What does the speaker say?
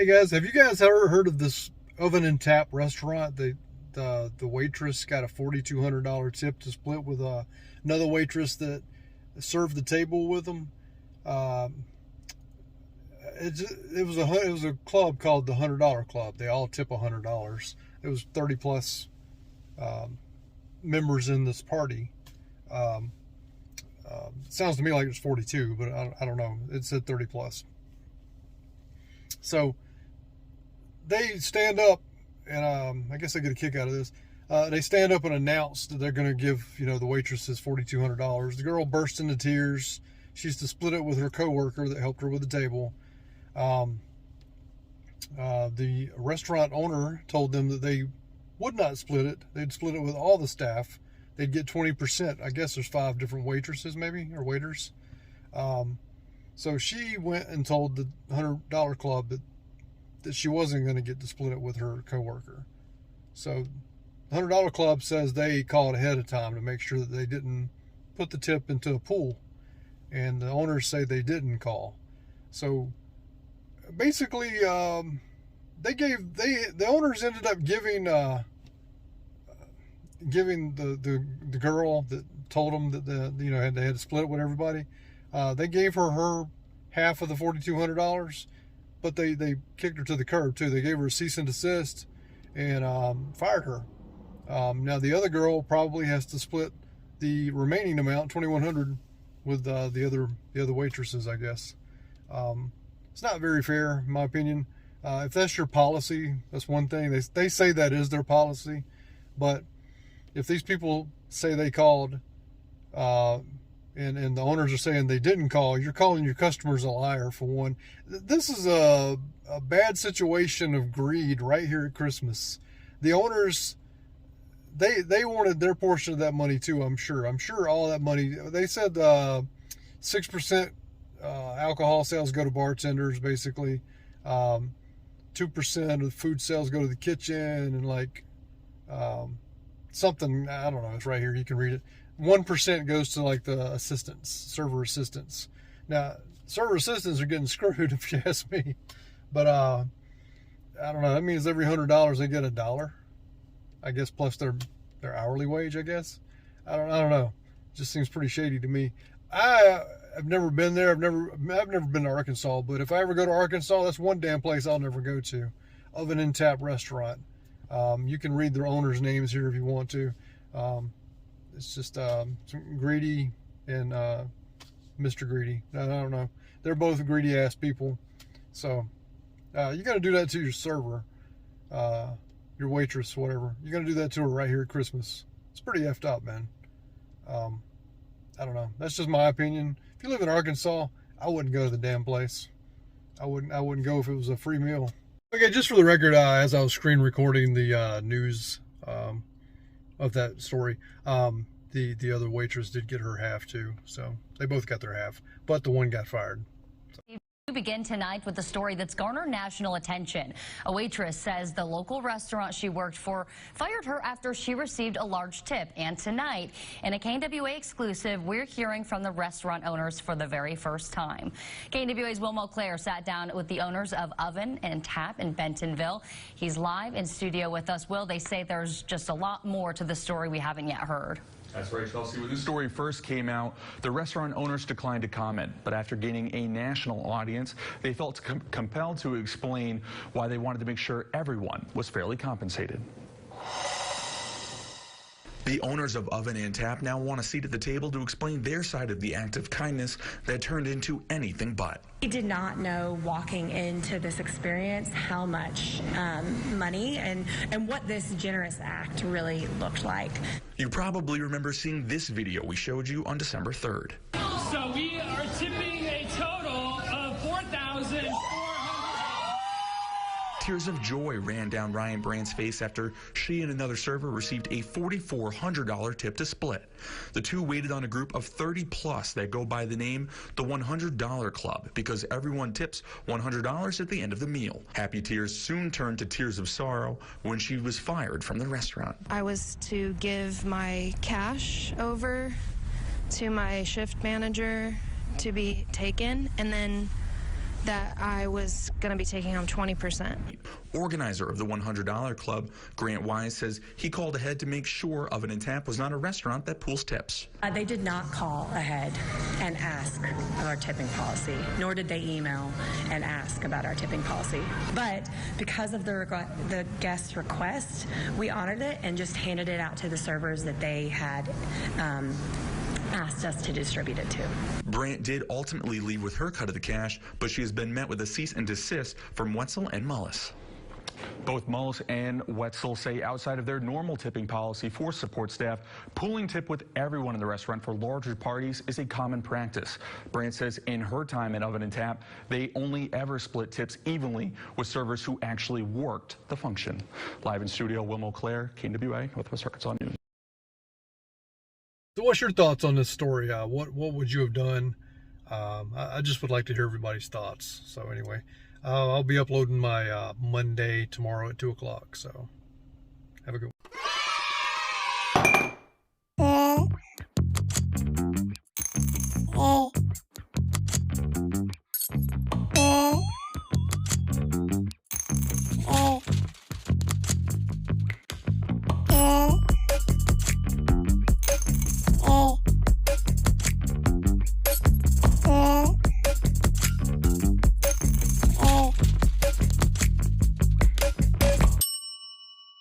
Hey guys, have you guys ever heard of this oven and tap restaurant? The waitress got a $4,200 tip to split with another waitress that served the table with them. It was a club called the $100 Club. They all tip $100. It was 30 plus members in this party. Sounds to me like it was 42, but I don't know. It said 30 plus. So they stand up, and I guess they get a kick out of this. They stand up and announce that they're going to give, the waitresses $4,200. The girl burst into tears. She's to split it with her coworker that helped her with the table. The restaurant owner told them that they would not split it. They'd split it with all the staff. They'd get 20%. I guess there's 5 different waitresses maybe, or waiters. So she went and told the $100 Club that she wasn't going to get to split it with her coworker. So the $100 Club says they called ahead of time to make sure that they didn't put the tip into a pool. And the owners say they didn't call. So basically, the owners ended up giving the girl that told them that they had to split it with everybody. They gave her half of the $4,200, but they kicked her to the curb too. They gave her a cease and desist and fired her. Now the other girl probably has to split the remaining amount, $2,100, with the other waitresses, I guess. It's not very fair, in my opinion. If that's your policy, that's one thing. They say that is their policy, but if these people say they called, and the owners are saying they didn't call, you're calling your customers a liar, for one. This is a bad situation of greed right here at Christmas. The owners, they wanted their portion of that money too, I'm sure. I'm sure all that money, they said 6% alcohol sales go to bartenders, basically. 2% of the food sales go to the kitchen, and something, I don't know, it's right here, you can read it. 1% goes to the assistants, server assistants. Now, server assistants are getting screwed, if you ask me. But I don't know, that means every $100 they get $1, I guess, plus their hourly wage, I guess. I don't know. It just seems pretty shady to me. I've never been there. I've never been to Arkansas, but if I ever go to Arkansas, that's one damn place I'll never go to. Oven and Tap Restaurant. You can read their owners' names here if you want to. It's just Greedy and Mr. Greedy. I don't know. They're both greedy ass people. So you got to do that to your server, your waitress, whatever. You got to do that to her right here at Christmas. It's pretty effed up, man. I don't know. That's just my opinion. If you live in Arkansas, I wouldn't go to the damn place. I wouldn't go if it was a free meal. Okay, just for the record, as I was screen recording the news of that story, the other waitress did get her half too. So they both got their half, but the one got fired. We begin tonight with a story that's garnered national attention. A waitress says the local restaurant she worked for fired her after she received a large tip. And tonight, in a KNWA exclusive, we're hearing from the restaurant owners for the very first time. KNWA's Will Monclair sat down with the owners of Oven and Tap in Bentonville. He's live in studio with us. Will, they say there's just a lot more to the story we haven't yet heard. That's right, Chelsea. When this story first came out, the restaurant owners declined to comment. But after gaining a national audience, they felt compelled to explain why they wanted to make sure everyone was fairly compensated. The owners of Oven and Tap now want a seat at the table to explain their side of the act of kindness that turned into anything but. We did not know walking into this experience how much money and what this generous act really looked like. You probably remember seeing this video we showed you on December 3rd. So we are tipping a total of $4,400. Tears of joy ran down Ryan Brand's face after she and another server received a $4,400 tip to split. The two waited on a group of 30 plus that go by the name the $100 Club because everyone tips $100 at the end of the meal. Happy tears soon turned to tears of sorrow when she was fired from the restaurant. I was to give my cash over to my shift manager to be taken, and then that I was going to be taking home 20%. Organizer of the $100 Club, Grant Wise, says he called ahead to make sure Oven and Tap was not a restaurant that pools tips. They did not call ahead and ask of our tipping policy, nor did they email and ask about our tipping policy. But because of the guest request, we honored it and just handed it out to the servers that they had asked us to distribute it to. Brandt did ultimately leave with her cut of the cash, but she has been met with a cease and desist from Wetzel and Mullis. Both Mullis and Wetzel say outside of their normal tipping policy for support staff, pooling tip with everyone in the restaurant for larger parties is a common practice. Brandt says in her time at Oven and Tap, they only ever split tips evenly with servers who actually worked the function. Live in studio, Wilmo Claire, KNWA, Northwest Arkansas News. So what's your thoughts on this story? What would you have done? I just would like to hear everybody's thoughts. So anyway, I'll be uploading my Monday tomorrow at 2 o'clock. So have a good one.